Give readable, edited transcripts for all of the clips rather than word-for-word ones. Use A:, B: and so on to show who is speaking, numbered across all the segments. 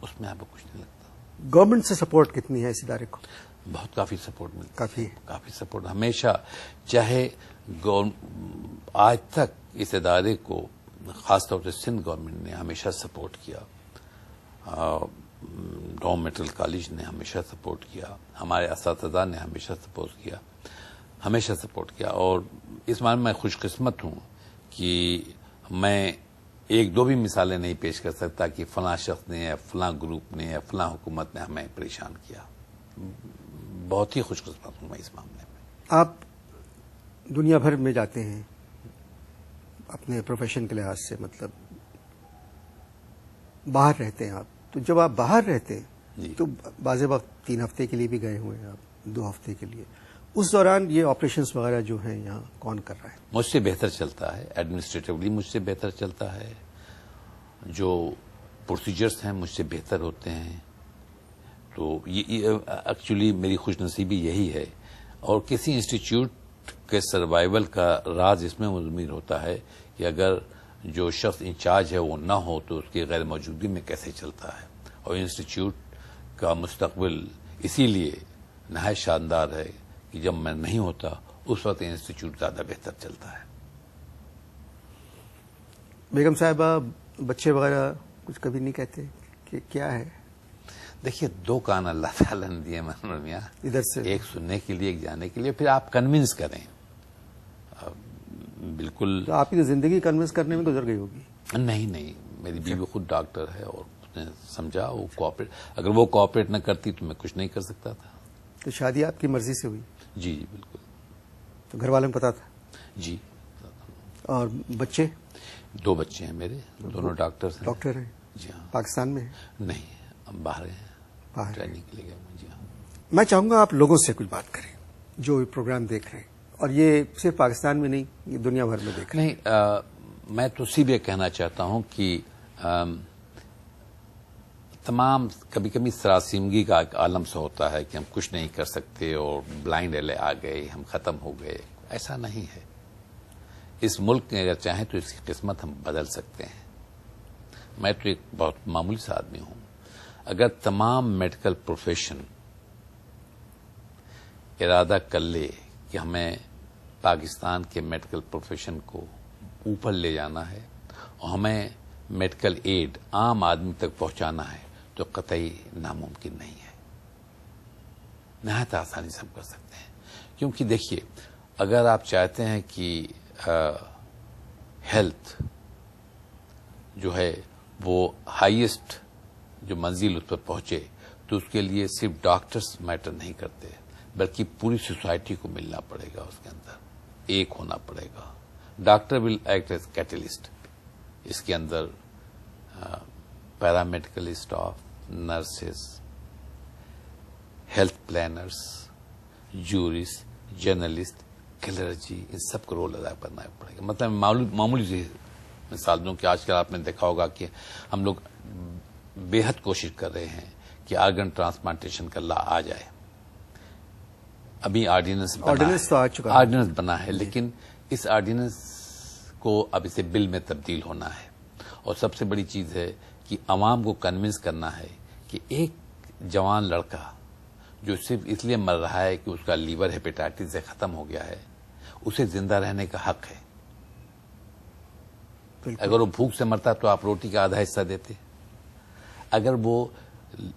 A: اس میں آپ کو کچھ نہیں لگتا.
B: گورنمنٹ سے سپورٹ کتنی ہے اس ادارے کو؟
A: بہت کافی سپورٹ ملتا
B: کافی
A: کافی سپورٹ ہمیشہ. چاہے آج تک اس ادارے کو خاص طور سے سندھ گورنمنٹ نے ہمیشہ سپورٹ کیا, ڈوم میٹل کالج نے ہمیشہ سپورٹ کیا, ہمارے اساتذہ نے ہمیشہ سپورٹ کیا. اور اس معنی میں خوش قسمت ہوں کہ میں ایک دو بھی مثالیں نہیں پیش کر سکتا کہ فلاں شخص نے یا فلاں گروپ نے یا فلاں حکومت نے ہمیں پریشان کیا. بہت ہی خوش قسمت ہوں میں اس معاملے میں.
B: آپ دنیا بھر میں جاتے ہیں اپنے پروفیشن کے لحاظ سے, مطلب باہر رہتے ہیں آپ, تو جب آپ باہر رہتے ہیں
A: جی.
B: تو بعض وقت 3 ہفتے کے لیے بھی گئے ہوئے ہیں آپ, 2 ہفتے کے لیے, اس دوران یہ آپریشنز وغیرہ جو ہیں یہاں کون کر رہا ہے؟
A: مجھ سے بہتر چلتا ہے, ایڈمنسٹریٹولی مجھ سے بہتر چلتا ہے, جو پروسیجرز ہیں مجھ سے بہتر ہوتے ہیں. تو یہ ایکچولی میری خوش نصیبی یہی ہے. اور کسی انسٹیٹیوٹ کے سروائیول کا راز اس میں مضمر ہوتا ہے کہ اگر جو شخص انچارج ہے وہ نہ ہو تو اس کی غیر موجودگی میں کیسے چلتا ہے. اور انسٹیٹیوٹ کا مستقبل اسی لیے نہایت شاندار ہے کہ جب میں نہیں ہوتا اس وقت انسٹیٹیوٹ زیادہ بہتر چلتا ہے.
B: بیگم صاحبہ, بچے وغیرہ کچھ کبھی نہیں کہتے کہ کیا ہے؟
A: دیکھیے 2 کان اللہ تعالیٰ نے دیے منور میاں,
B: ادھر سے
A: ایک سننے کے لیے ایک جانے کے لیے, پھر آپ کنونس کریں. بالکل
B: تو آپ کی تو زندگی کنونس کرنے میں گزر گئی ہوگی.
A: نہیں, میری بیوی خود ڈاکٹر ہے اور اس نے سمجھا, وہ کوآپریٹ, اگر وہ کوآپریٹ نہ کرتی تو میں کچھ نہیں کر سکتا تھا.
B: تو شادی آپ کی مرضی سے ہوئی؟
A: جی بالکل.
B: تو گھر والوں کو پتا تھا؟
A: جی.
B: اور بچے؟
A: 2 بچے ہیں میرے, دونوں ڈاکٹر ہیں.
B: ڈاکٹر ہیں؟
A: جی ہاں.
B: پاکستان میں ہیں؟
A: نہیں, ہم باہر ہیں,
B: باہر
A: ٹریننگ کے لیے گئے. جی ہاں.
B: میں چاہوں گا آپ لوگوں سے کچھ بات کریں جو پروگرام دیکھ رہے ہیں, اور یہ صرف پاکستان میں نہیں, یہ دنیا بھر میں دیکھ رہے ہیں.
A: نہیں, میں تو سیدھے کہنا چاہتا ہوں کہ تمام کبھی کبھی سراسیمگی کا ایک عالم سا ہوتا ہے کہ ہم کچھ نہیں کر سکتے اور بلائنڈ ایلے آ گئے, ہم ختم ہو گئے. ایسا نہیں ہے. اس ملک میں اگر چاہیں تو اس کی قسمت ہم بدل سکتے ہیں. میں تو ایک بہت معمولی سا آدمی ہوں. اگر تمام میڈیکل پروفیشن ارادہ کر لے کہ ہمیں پاکستان کے میڈیکل پروفیشن کو اوپر لے جانا ہے اور ہمیں میڈیکل ایڈ عام آدمی تک پہنچانا ہے, تو قطعی ناممکن نہیں ہے. نہایت آسانی سے ہم کر سکتے ہیں. کیونکہ دیکھیے, اگر آپ چاہتے ہیں کہ ہیلتھ جو ہے وہ ہائیسٹ جو منزل اس پر پہنچے, تو اس کے لیے صرف ڈاکٹرز میٹر نہیں کرتے, بلکہ پوری سوسائٹی کو ملنا پڑے گا, اس کے اندر ایک ہونا پڑے گا. Doctor will act as catalyst. اس کے اندر paramedical staff, nurses, health planners, jurist, journalist, clergy, ان سب کو رول ادا کرنا پڑے گا. مطلب معمولی سی مثال دوں کہ آج کل آپ نے دیکھا ہوگا کہ ہم لوگ بے حد کوشش کر رہے ہیں کہ آرگن ٹرانسپلانٹیشن کا لا آ جائے. ابھی آرڈیننس
B: تو آ چکا,
A: آرڈیننس بنا ہے, لیکن اس آرڈیننس کو اب اسے بل میں تبدیل ہونا ہے. اور سب سے بڑی چیز ہے کہ عوام کو کنونس کرنا ہے کہ ایک جوان لڑکا جو صرف اس لیے مر رہا ہے کہ اس کا لیور ہیپیٹائٹس سے ختم ہو گیا ہے, اسے زندہ رہنے کا حق ہے. اگر وہ بھوک سے مرتا تو آپ روٹی کا آدھا حصہ دیتے. اگر وہ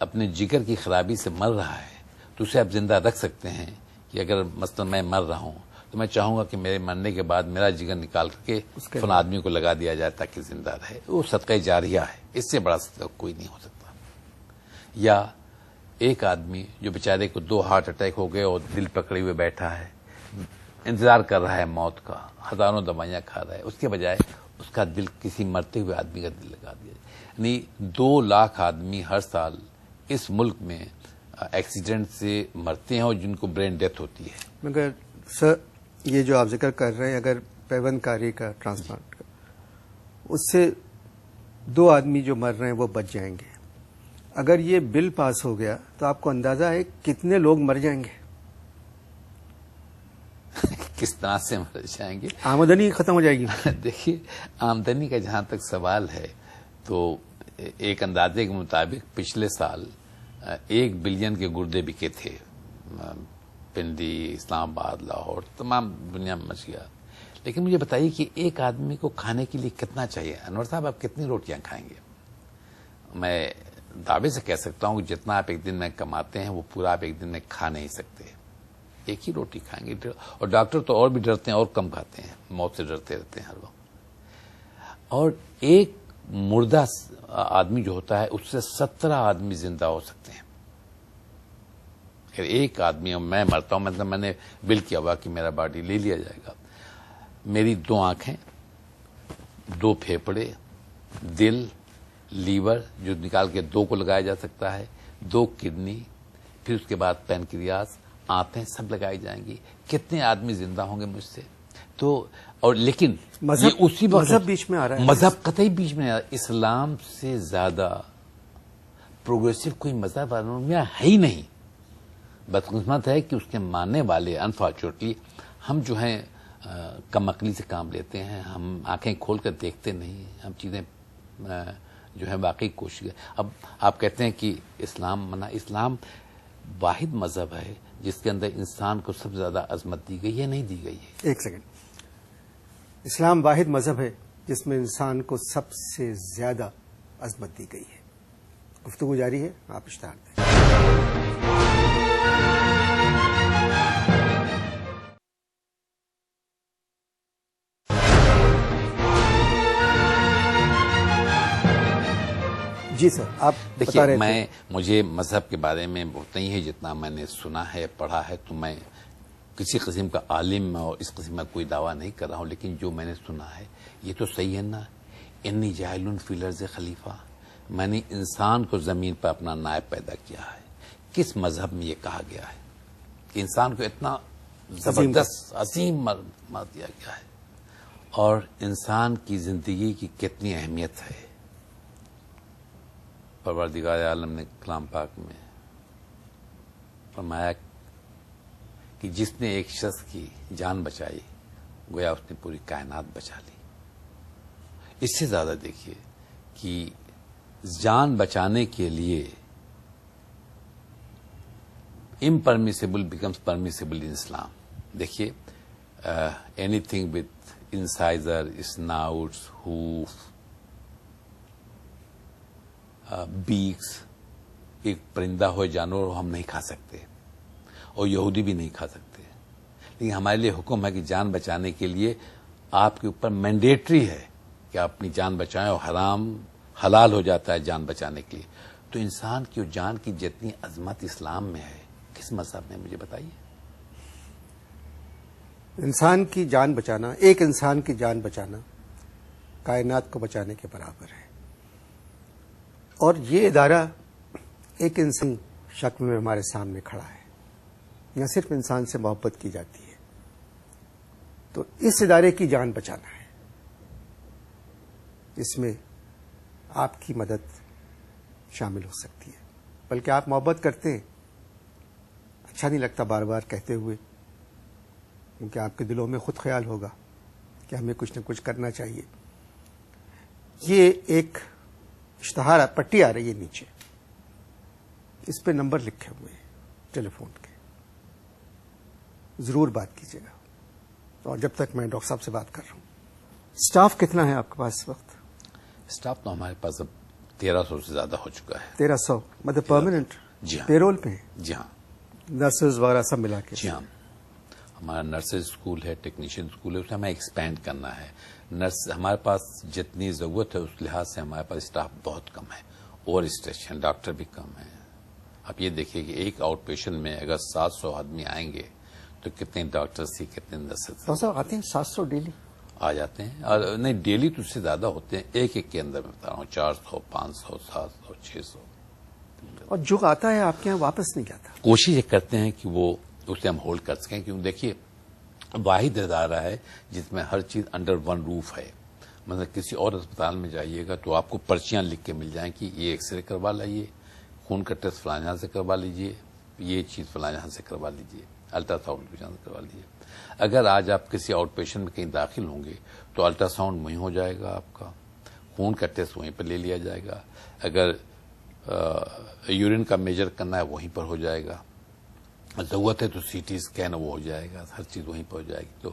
A: اپنے جگر کی خرابی سے مر رہا ہے تو اسے آپ زندہ رکھ سکتے ہیں کہ اگر مثلا میں مر رہا ہوں تو میں چاہوں گا کہ میرے مرنے کے بعد میرا جگر نکال کے فلاں آدمی کو لگا دیا جائے تاکہ زندہ رہے. وہ صدقہ جاریہ ہے, اس سے بڑا صدقہ کوئی نہیں ہو سکتا. یا ایک آدمی جو بیچارے کو 2 ہارٹ اٹیک ہو گئے اور دل پکڑے ہوئے بیٹھا ہے, انتظار کر رہا ہے موت کا, ہزاروں دوائیاں کھا رہا ہے, اس کے بجائے اس کا دل کسی مرتے ہوئے آدمی کا دل لگا دیا جائے. یعنی 2 لاکھ آدمی ہر سال اس ملک میں ایکسیڈنٹ سے مرتے ہیں اور جن کو برین ڈیتھ ہوتی ہے.
B: مگر سر, یہ جو آپ ذکر کر رہے ہیں, اگر پیوند کاری کا ٹرانسپلانٹ کا, اس سے 2 آدمی جو مر رہے ہیں وہ بچ جائیں گے. اگر یہ بل پاس ہو گیا تو آپ کو اندازہ ہے کتنے لوگ مر جائیں گے؟
A: کس طرح سے مر جائیں گے؟
B: آمدنی ختم ہو جائے گی.
A: دیکھیے, آمدنی کا جہاں تک سوال ہے تو ایک اندازے کے مطابق پچھلے سال 1 بلین کے گردے بکے تھے. پنڈی، اسلام آباد، لاہور، تمام دنیا میں مچ گیا. لیکن مجھے بتائیے کہ ایک آدمی کو کھانے کے لیے کتنا چاہیے؟ انور صاحب، آپ کتنی روٹیاں کھائیں گے؟ میں دعوے سے کہہ سکتا ہوں کہ جتنا آپ ایک دن میں کماتے ہیں وہ پورا آپ ایک دن میں کھا نہیں سکتے. ایک ہی روٹی کھائیں گے. اور ڈاکٹر تو اور بھی ڈرتے ہیں اور کم کھاتے ہیں، موت سے ڈرتے رہتے ہیں ہر وقت. اور ایک مردہ آدمی جو ہوتا ہے اس سے 17 آدمی زندہ ہو سکتے ہیں. اگر ایک آدمی اور میں مرتا ہوں، مطلب میں نے بل کیا ہوا کہ میرا باڈی لے لیا جائے گا. میری 2 آنکھیں، 2 پھیپھڑے، دل، لیور جو نکال کے 2 کو لگایا جا سکتا ہے، 2 کڈنی، پھر اس کے بعد پینکریاس، آنتیں سب لگائی جائیں گی. کتنے آدمی زندہ ہوں گے مجھ سے؟ تو اور لیکن یہ اسی وقت
B: مذہب بیچ میں آ رہا ہے.
A: مذہب قطعی بیچ میں آ رہا ہے. اسلام سے زیادہ پروگریسو کوئی مذہب میں ہے ہی نہیں. بدقسمت ہے کہ اس کے ماننے والے انفارچونیٹلی ہم جو ہیں کم عقلی سے کام لیتے ہیں. ہم آنکھیں کھول کر دیکھتے نہیں. ہم چیزیں جو ہے واقعی کوشش. اب آپ کہتے ہیں کہ اسلام منع. اسلام واحد مذہب ہے جس کے اندر انسان کو سب سے زیادہ عظمت دی گئی ہے، نہیں دی گئی ہے.
B: ایک سیکنڈ. اسلام واحد مذہب ہے جس میں انسان کو سب سے زیادہ عظمت دی گئی ہے. گفتگو جاری ہے، آپ اشتہار دیں. جی سر، آپ بتا رہے تھے.
A: مجھے مذہب کے بارے میں بہت نہیں ہے جتنا میں نے سنا ہے، پڑھا ہے. تو میں کسی قسم کا عالم اور اس قسم کا کوئی دعویٰ نہیں کر رہا ہوں، لیکن جو میں نے سنا ہے یہ تو صحیح ہے نا. انی جاعل فی الارض خلیفہ، میں نے انسان کو زمین پر اپنا نائب پیدا کیا ہے. کس مذہب میں یہ کہا گیا ہے کہ انسان کو اتنا زبردست عظیم مقام دیا گیا ہے؟ اور انسان کی زندگی کی کتنی اہمیت ہے. پروردگار عالم نے کلام پاک میں فرمایا کہ جس نے ایک شخص کی جان بچائی گویا اس نے پوری کائنات بچا لی. اس سے زیادہ دیکھیے کہ جان بچانے کے لیے امپرمیسیبل بیکمز پرمیسیبل ان اسلام. دیکھیے اینی تھنگ وتھ انسائزر، اسناؤٹس، ہوف، بیکس، ایک پرندہ ہوئے جانور ہم نہیں کھا سکتے اور یہودی بھی نہیں کھا سکتے. لیکن ہمارے لیے حکم ہے کہ جان بچانے کے لیے آپ کے اوپر مینڈیٹری ہے کہ آپ اپنی جان بچائیں، اور حرام حلال ہو جاتا ہے جان بچانے کے لیے. تو انسان کی جان کی جتنی عظمت اسلام میں ہے کس مذہب میں؟ مجھے بتائیے.
B: انسان کی جان بچانا، ایک انسان کی جان بچانا کائنات کو بچانے کے برابر ہے. اور یہ ادارہ ایک انسان شکل میں ہمارے سامنے کھڑا ہے. نہ صرف انسان سے محبت کی جاتی ہے، تو اس ادارے کی جان بچانا ہے. اس میں آپ کی مدد شامل ہو سکتی ہے. بلکہ آپ محبت کرتے ہیں، اچھا نہیں لگتا بار بار کہتے ہوئے، کیونکہ آپ کے دلوں میں خود خیال ہوگا کہ ہمیں کچھ نہ کچھ کرنا چاہیے. یہ ایک اشتہار پٹی آ رہی ہے نیچے، اس پہ نمبر لکھے ہوئے ہیں ٹیلی فون کے. ضرور بات کیجیے گا. اور جب تک میں ڈاکٹر صاحب سے بات کر رہا ہوں، اسٹاف کتنا ہے آپ کے پاس اس وقت؟
A: اسٹاف تو ہمارے پاس اب 1300 سے زیادہ ہو چکا ہے.
B: 1300 مطلب پرماننٹ؟
A: جی ہاں.
B: پیرول پہ؟
A: جی ہاں.
B: نرسز وغیرہ سب ملا کے؟
A: جی ہاں. ہمارا نرسز اسکول ہے، ٹیکنیشین اسکول ہے، اسے ہمیں ایکسپینڈ کرنا ہے. نرس ہمارے پاس جتنی ضرورت ہے اس لحاظ سے ہمارے پاس اسٹاف بہت کم ہے. اوور اسٹریچ، ڈاکٹر بھی کم ہے. آپ یہ دیکھیے کہ ایک آؤٹ پیشنٹ میں اگر 700 آدمی آئیں گے تو کتنے ڈاکٹرز کی، کتنے نرسز
B: صاحب آتے ہیں؟ 700 ڈیلی
A: آ جاتے ہیں. اور نہیں، ڈیلی تو اس سے زیادہ ہوتے ہیں. ایک ایک کے اندر میں بتا رہا ہوں 400، 500، 700، 600.
B: اور جو آتا ہے آپ کے یہاں واپس نہیں جاتا؟
A: کوشش یہ کرتے ہیں کہ وہ اسے ہم ہولڈ کر سکیں. کیونکہ دیکھیے واحد ادارہ ہے جس میں ہر چیز انڈر ون روف ہے. مطلب کسی اور اسپتال میں جائیے گا تو آپ کو پرچیاں لکھ کے مل جائیں کہ یہ ایکس رے کروا لائیے، خون کا ٹیسٹ فلاں جہاں سے کروا لیجیے، یہ چیز فلاں جہاں سے کروا لیجیے، الٹرا ساؤنڈ بھی جہاں سے کروا لیجیے. اگر آج آپ کسی آؤٹ پیشنٹ میں کہیں داخل ہوں گے تو الٹرا ساؤنڈ وہیں ہو جائے گا آپ کا، خون کا ٹیسٹ وہیں پر لے لیا جائے گا, اگر یورین کا میجر کرنا ہے وہیں پر ہو جائے گا, ضرورت ہے تو سی ٹی اسکین وہ ہو جائے گا, ہر چیز وہیں پر ہو جائے گی. تو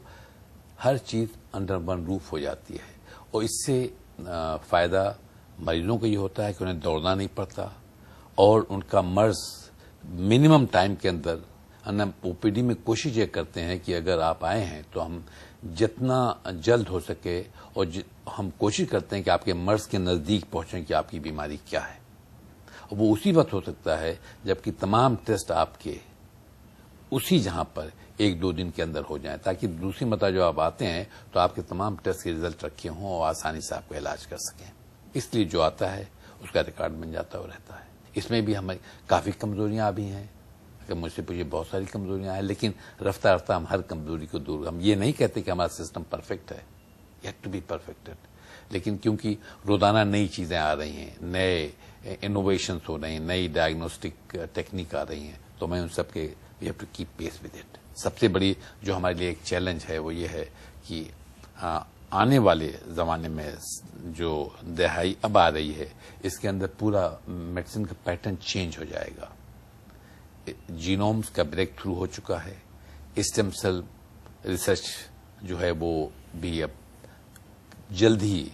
A: ہر چیز انڈر ون روف ہو جاتی ہے, اور اس سے فائدہ مریضوں کو یہ ہوتا ہے کہ انہیں دوڑنا نہیں پڑتا, اور ان کا مرض منیمم ٹائم کے اندر. او پی ڈی میں کوشش یہ کرتے ہیں کہ اگر آپ آئے ہیں تو ہم جتنا جلد ہو سکے, اور ہم کوشش کرتے ہیں کہ آپ کے مرض کے نزدیک پہنچیں کہ آپ کی بیماری کیا ہے. اور وہ اسی وقت ہو سکتا ہے جبکہ تمام ٹیسٹ آپ کے اسی جہاں پر 1-2 دن کے اندر ہو جائیں, تاکہ دوسری مرتبہ جو آپ آتے ہیں تو آپ کے تمام ٹیسٹ کے ریزلٹ رکھے ہوں اور آسانی سے آپ کو علاج کر سکیں. اس لیے جو آتا ہے اس کا ریکارڈ بن جاتا ہوا رہتا ہے. اس میں بھی ہمیں کافی کمزوریاں بھی ہیں, اگر مجھ سے پوچھے بہت ساری کمزوریاں ہیں, لیکن رفتہ رفتہ ہم ہر کمزوری کو دور. ہم یہ نہیں کہتے کہ ہمارا سسٹم پرفیکٹ ہے, you have to be perfected, لیکن کیونکہ روزانہ نئی چیزیں آ رہی ہیں, نئے انوویشنس ہو رہے ہیں, نئی ڈائگنوسٹک ٹیکنیک آ رہی ہیں, تو میں ان سب کے we have to keep pace with it. سب سے بڑی جو ہمارے لیے ایک چیلنج ہے وہ یہ ہے کہ آنے والے زمانے میں جو دہائی اب آ رہی ہے, اس کے اندر پورا میڈیسن کا پیٹرن چینج ہو جائے گا. جینومز کا بریک تھرو ہو چکا ہے, اسٹیم سیل ریسرچ جو ہے وہ بھی اب جلد ہی